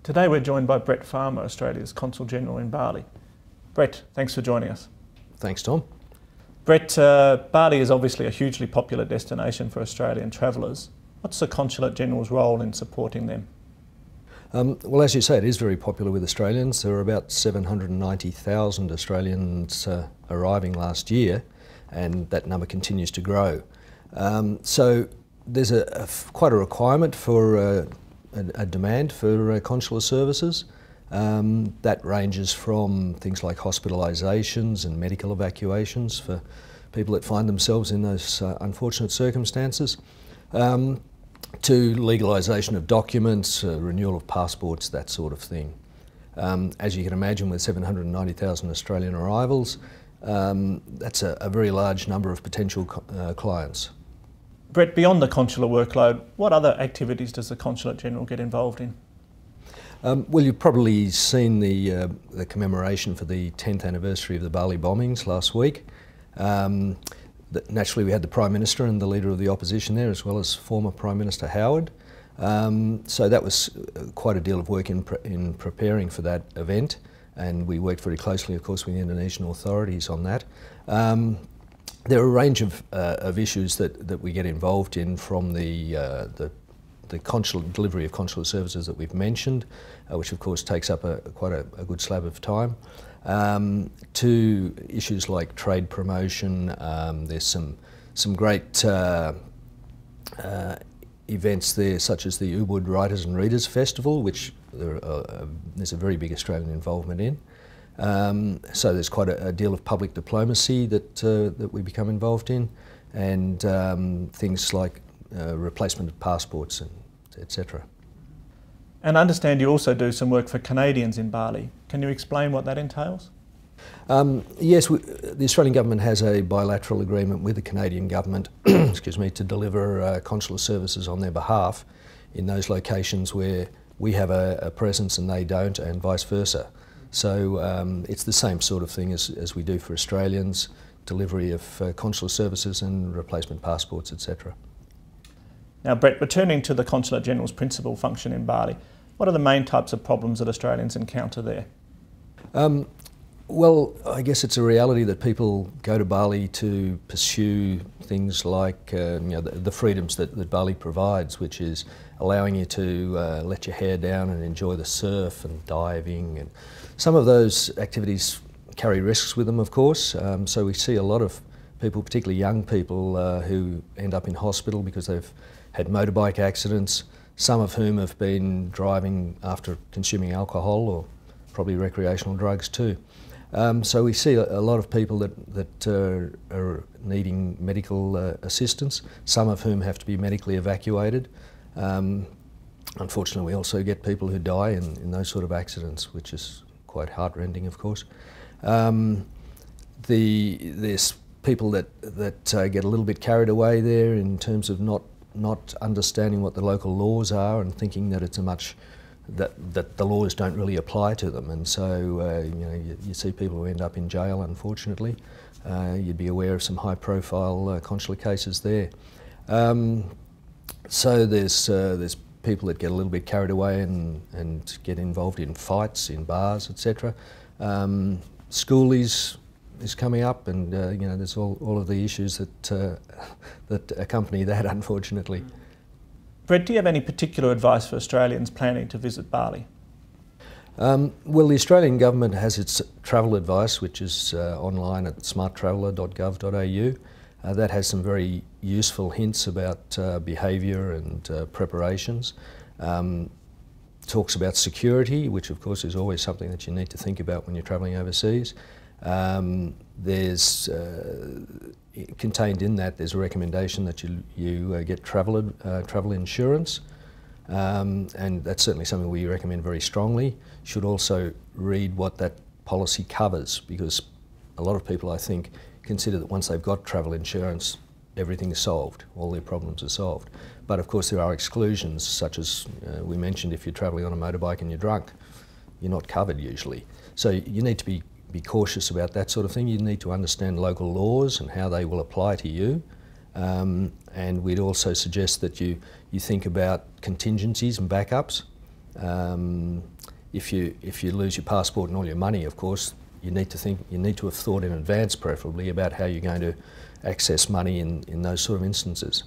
Today we're joined by Brett Farmer, Australia's Consul General in Bali. Brett, thanks for joining us. Thanks, Tom. Brett, Bali is obviously a hugely popular destination for Australian travellers. What's the Consulate General's role in supporting them? Well, as you say, it is very popular with Australians. There were about 790,000 Australians arriving last year, and that number continues to grow. So there's quite a requirement for a demand for consular services. That ranges from things like hospitalisations and medical evacuations for people that find themselves in those unfortunate circumstances, to legalisation of documents, renewal of passports, that sort of thing. As you can imagine, with 790,000 Australian arrivals, that's a very large number of potential clients. Brett, beyond the consular workload, what other activities does the Consulate General get involved in? Well, you've probably seen the commemoration for the 10th anniversary of the Bali bombings last week. Naturally, we had the Prime Minister and the Leader of the Opposition there, as well as former Prime Minister Howard. So that was quite a deal of work in preparing for that event, and we worked very closely, of course, with the Indonesian authorities on that. There are a range of issues that we get involved in, from the consular delivery of consular services that we've mentioned, which of course takes up quite a good slab of time, to issues like trade promotion. There's some great events there, such as the Ubud Writers and Readers Festival, which there's a very big Australian involvement in. So there's quite a deal of public diplomacy that we become involved in, and things like replacement of passports, and etc. And I understand you also do some work for Canadians in Bali. Can you explain what that entails? Yes, the Australian government has a bilateral agreement with the Canadian government excuse me, to deliver consular services on their behalf in those locations where we have a presence and they don't, and vice versa. So it's the same sort of thing as we do for Australians, delivery of consular services and replacement passports, etc. Now, Brett, returning to the Consulate General's principal function in Bali, what are the main types of problems that Australians encounter there? Well, I guess it's a reality that people go to Bali to pursue things like the freedoms that Bali provides, which is allowing you to let your hair down and enjoy the surf and diving, and some of those activities carry risks with them, of course. So we see a lot of people, particularly young people, who end up in hospital because they've had motorbike accidents, some of whom have been driving after consuming alcohol or probably recreational drugs too. So we see a lot of people that are needing medical assistance, some of whom have to be medically evacuated. Unfortunately, we also get people who die in those sort of accidents, which is quite heartrending, of course. There's people that get a little bit carried away there in terms of not understanding what the local laws are and thinking that it's that the laws don't really apply to them, and so you see people who end up in jail, unfortunately. You'd be aware of some high-profile consular cases there. So there's people that get a little bit carried away and get involved in fights in bars, etc. Schoolies is coming up, and there's all of the issues that accompany that, unfortunately. Brett, do you have any particular advice for Australians planning to visit Bali? Well, the Australian government has its travel advice, which is online at smarttraveller.gov.au. That has some very useful hints about behaviour and preparations. Talks about security, which of course is always something that you need to think about when you're travelling overseas. There's contained in that, there's a recommendation that you get travel insurance, and that's certainly something we recommend very strongly. You should also read what that policy covers, because a lot of people, I think, consider that once they've got travel insurance, everything's solved, all their problems are solved. But of course there are exclusions, such as we mentioned, if you're travelling on a motorbike and you're drunk, you're not covered usually. So you need to be cautious about that sort of thing. You need to understand local laws and how they will apply to you. And we'd also suggest that you think about contingencies and backups. if you lose your passport and all your money, of course, you need to have thought in advance, preferably, about how you're going to access money in those sort of instances.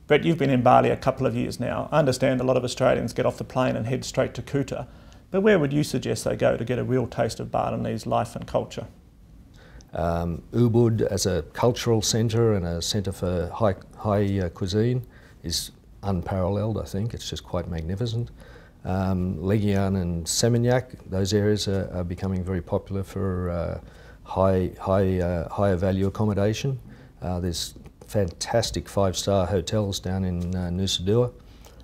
Brett, you've been in Bali a couple of years now. I understand a lot of Australians get off the plane and head straight to Kuta, but where would you suggest they go to get a real taste of Balinese life and culture? Ubud as a cultural centre and a centre for high cuisine is unparalleled, I think. It's just quite magnificent. Legian and Seminyak, those areas are becoming very popular for higher value accommodation. There's fantastic 5-star hotels down in Nusa Dua.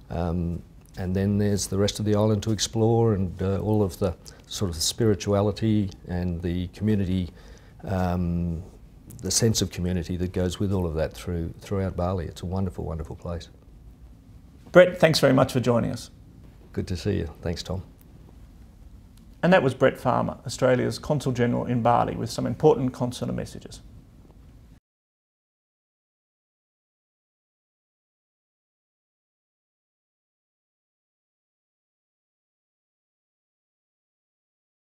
And then there's the rest of the island to explore, and all of the sort of spirituality and the community, the sense of community that goes with all of that throughout Bali. It's a wonderful, wonderful place. Brett, thanks very much for joining us. Good to see you. Thanks, Tom. And that was Brett Farmer, Australia's Consul General in Bali, with some important consular messages.